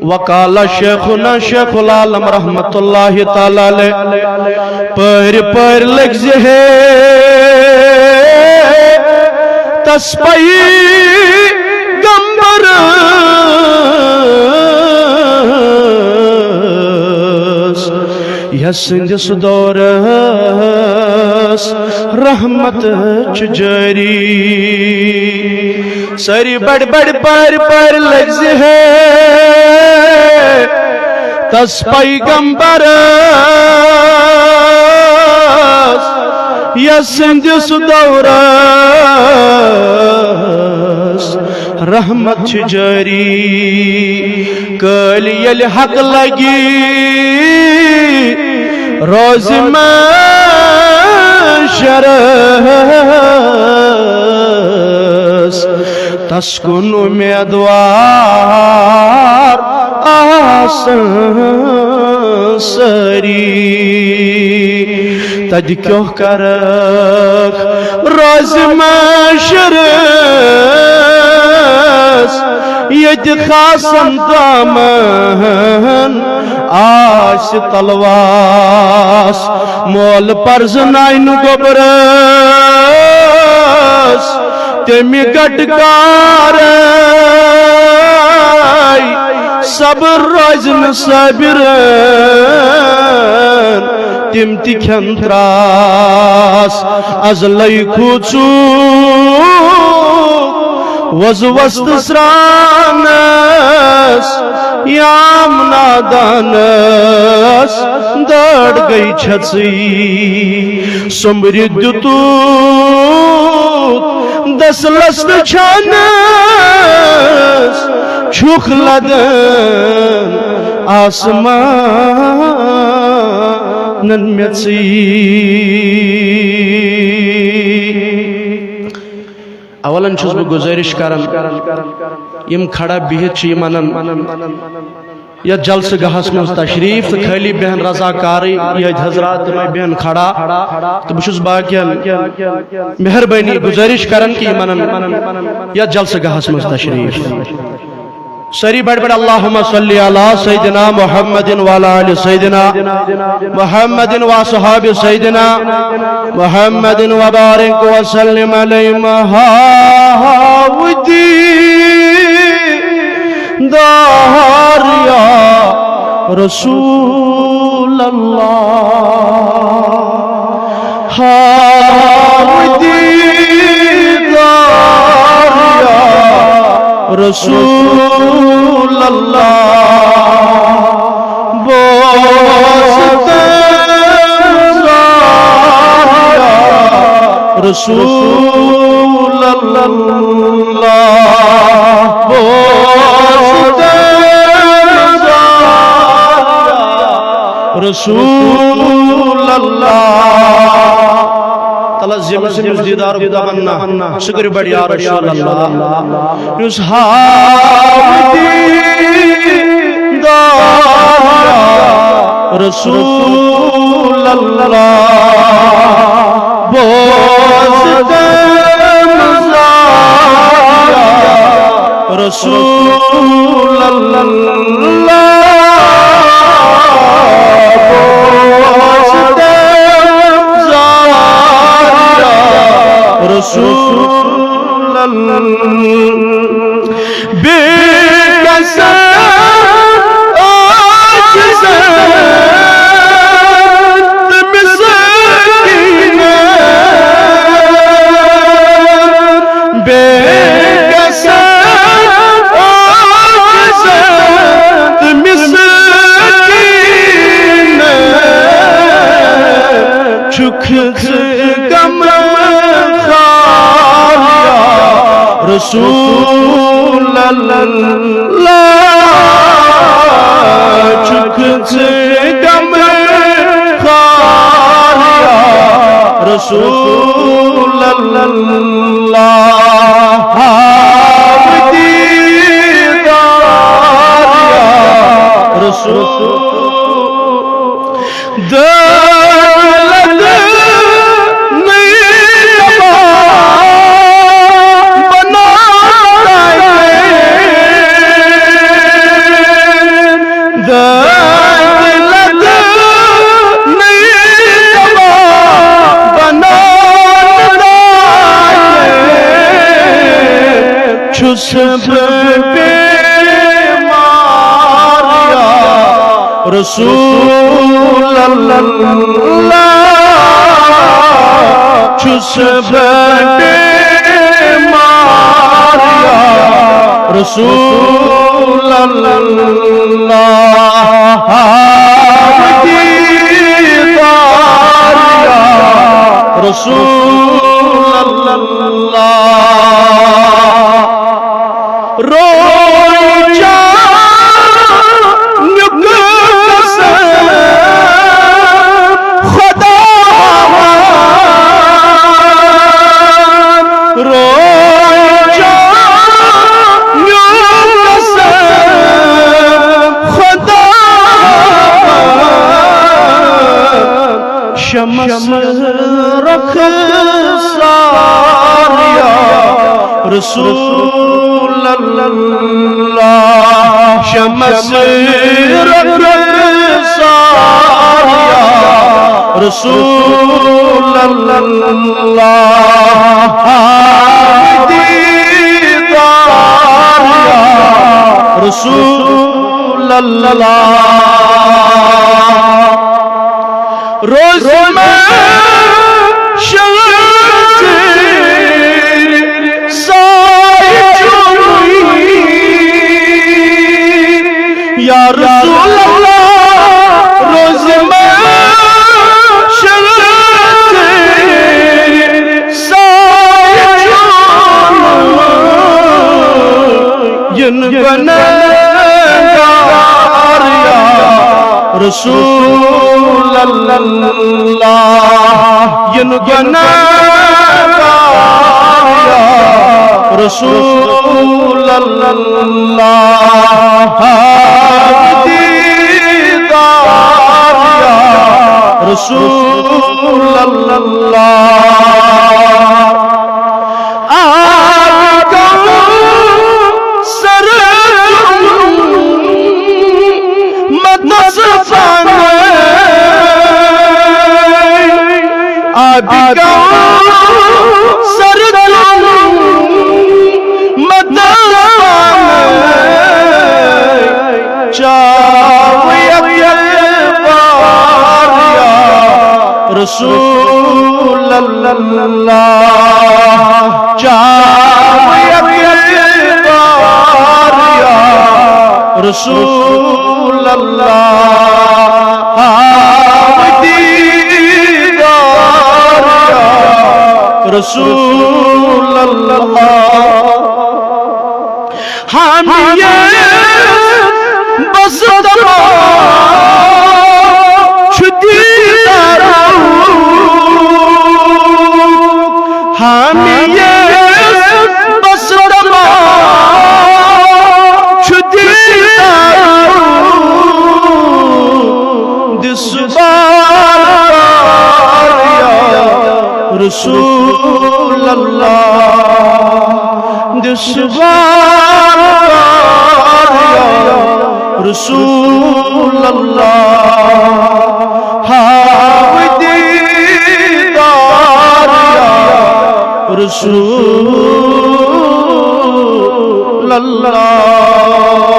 وقال شیخنا شیخ العالم رحمت اللہ تعالی علیہ پر پر لگز ہے تسپئی گمبر یسندس دورس رحمت جاری ساری بڑ بڑ پر لگز ہے تس پیغمبرس یسندس دورس رحمت جاری کل یل حق لگی روز محشرس تسکن امیدوار آسان سری تج کیوں کرک روز محشرس ید خاصن دامن آس تلواس مول پرز نائن گبرس تمی گٹکار صبر روزن صابرن تم تی کھن تراس از لئی کھوچو وز وست سرانس یام نادانس دڑ گئی چھچی سمبری دتو دس لست چھانس چھوک لدن آسمانن میچی اولاً چھس بہ گزارش کران یم کھڑا بہت چھ یمن یا جلسہ گاہس مز تشریف تو خالی بہن رضاکاری یا حضرات میں بہن کھڑا تو بہت باقین مہربانی گزارش کران کہ یمن یا جلسہ گاہس مز تشریف سری بڑھ بڑھ اللہم صلی علی سیدنا محمد وعلی آل سیدنا محمد وصحاب سیدنا محمد وبارک وسلم علی مہاودی دار یا رسول اللہ ہاودی دار یا رسول اللہ بوست زاریا رسول اللہ بوست زاریا رسول اللہ تلزم سمز دیدار بدمنا شکر بڑی یا رسول اللہ نس حاودی داریا رسول اللہ بوست مزاریا رسول اللہ رسول اللہ بے قسم آجزت مسکین بے قسم آجزت مسکین چکھ کم رسول اللہ چک سے کم خاریا رسول اللہ حاودی داریا رسول بیمار یا رسول اللہ چھس بیمار یا رسول اللہ دیدار یا رسول اللہ روئی جان قسم خدا روئی جان قسم خدا شمس رخ ساریا رسول اللہ شمس رخ ساریا رسول اللہ دیدار یا رسول اللہ روز میں شمس یا رسول اللہ روز میں شمس ین گنہگار یا رسول اللہ ین گنہگار یا رسول اللہ دیدار یا رسول اللہ آقا سر مصطفیٰ آقا سر رسول اللہ چاہیے یا رسول اللہ دیدار یا رسول اللہ ہم یہ بس ہم یہ بس دس بار یا رسول اللہ دس بار یا رسول اللہ دیدار یا رسول اللہ